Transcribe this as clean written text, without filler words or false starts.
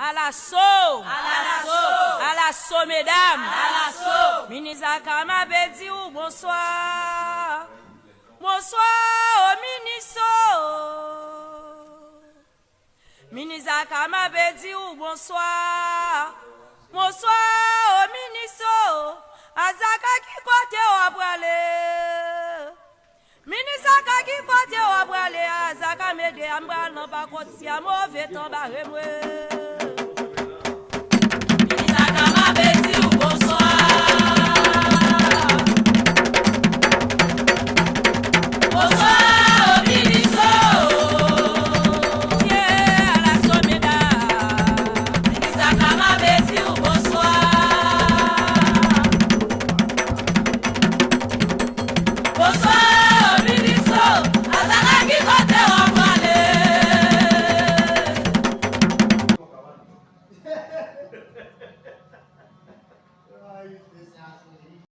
À l'assaut, mesdames. Ministre Kamabe dit ou bonsoir. Bonsoir au ministre. Ministre Kamabe dit ou bonsoir. Bonsoir au ministre. Azaka qui côté ou brale. Ministre qui côté ou brale. Azaka me de ambral non pas côté si a mauvais temps ba remwe. Ai, esse